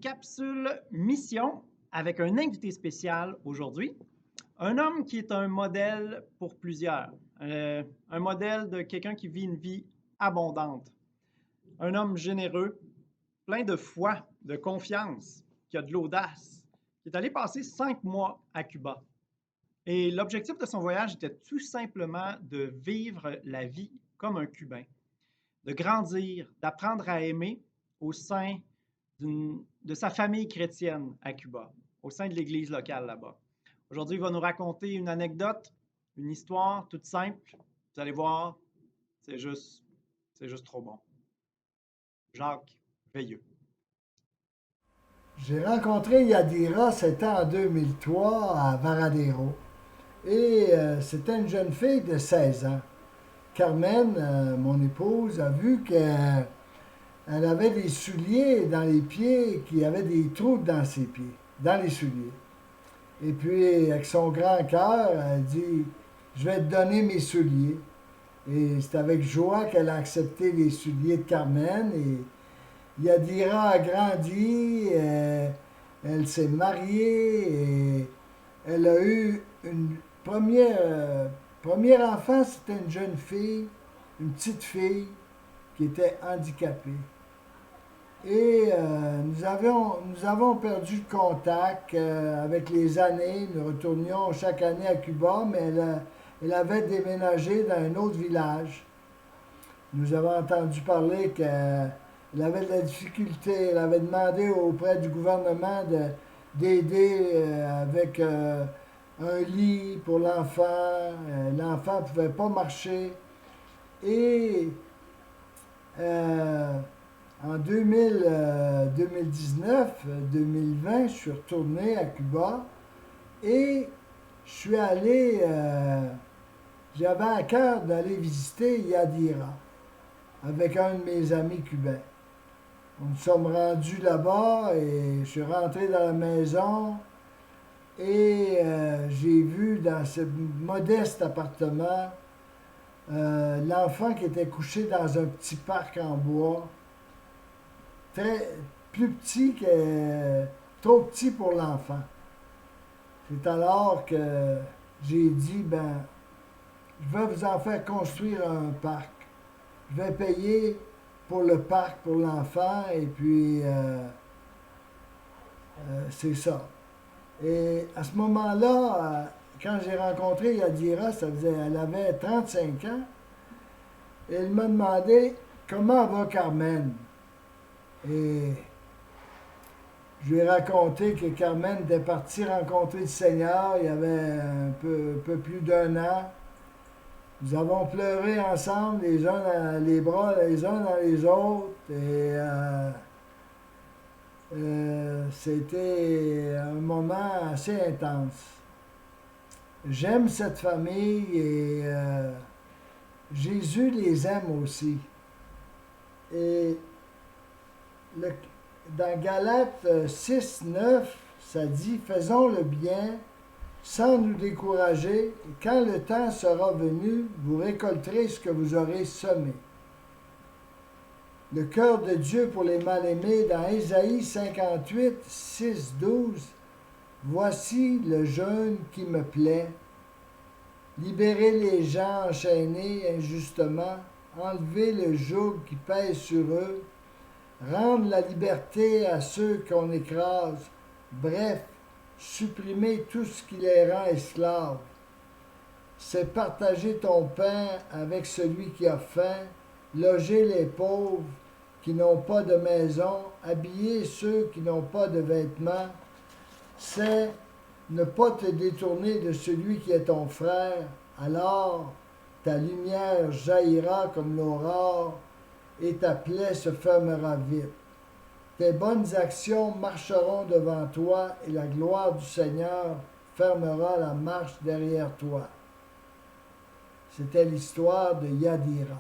capsule mission avec un invité spécial aujourd'hui. Un homme qui est un modèle pour plusieurs. Un modèle de quelqu'un qui vit une vie abondante. Un homme généreux, plein de foi, de confiance, qui a de l'audace, qui est allé passer 5 mois à Cuba. Et l'objectif de son voyage était tout simplement de vivre la vie comme un Cubain, de grandir, d'apprendre à aimer au sein de sa famille chrétienne à Cuba, au sein de l'église locale là-bas. Aujourd'hui, il va nous raconter une anecdote, une histoire toute simple. Vous allez voir, c'est juste trop bon. Jacques Veilleux. J'ai rencontré Yadira, c'était en 2003 à Varadero. Et c'était une jeune fille de 16 ans. Carmen, mon épouse, a vu qu'elle avait des souliers dans les pieds, qui avaient des trous dans ses pieds, dans les souliers. Et puis, avec son grand cœur, elle dit, je vais te donner mes souliers. Et c'est avec joie qu'elle a accepté les souliers de Carmen. Et Yadira a grandi, elle s'est mariée et elle a eu une première enfant, c'était une jeune fille, une petite fille qui était handicapée. Et nous avons perdu le contact avec les années. Nous retournions chaque année à Cuba, mais elle avait déménagé dans un autre village. Nous avons entendu parler qu'elle avait de la difficulté. Elle avait demandé auprès du gouvernement d'aider avec un lit pour l'enfant. L'enfant ne pouvait pas marcher. Et euh, en 2019-2020, je suis retourné à Cuba et je suis allé, j'avais à cœur d'aller visiter Yadira avec un de mes amis cubains. Nous sommes rendus là-bas et je suis rentré dans la maison et j'ai vu dans ce modeste appartement l'enfant qui était couché dans un petit parc en bois, très plus petit que trop petit pour l'enfant. C'est alors que j'ai dit je vais vous en faire construire un parc. Je vais payer pour le parc pour l'enfant et puis c'est ça. Et à ce moment-là, quand j'ai rencontré Yadira, elle avait 35 ans, et elle m'a demandé comment va Carmen. Et je lui ai raconté que Carmen était partie rencontrer le Seigneur il y avait un peu plus d'un an. Nous avons pleuré ensemble, les uns dans les bras, les uns dans les autres, et c'était un moment assez intense. J'aime cette famille et Jésus les aime aussi. Et le, dans Galates 6, 9, ça dit, faisons le bien sans nous décourager, et quand le temps sera venu, vous récolterez ce que vous aurez semé. Le cœur de Dieu pour les mal-aimés dans Ésaïe 58, 6, 12. Voici le jeûne qui me plaît. Libérez les gens enchaînés injustement, enlevez le joug qui pèse sur eux, rendre la liberté à ceux qu'on écrase, bref, supprimer tout ce qui les rend esclaves. C'est partager ton pain avec celui qui a faim, loger les pauvres qui n'ont pas de maison, habiller ceux qui n'ont pas de vêtements. C'est ne pas te détourner de celui qui est ton frère, alors ta lumière jaillira comme l'aurore et ta plaie se fermera vite. Tes bonnes actions marcheront devant toi et la gloire du Seigneur fermera la marche derrière toi. C'était l'histoire de Yadira.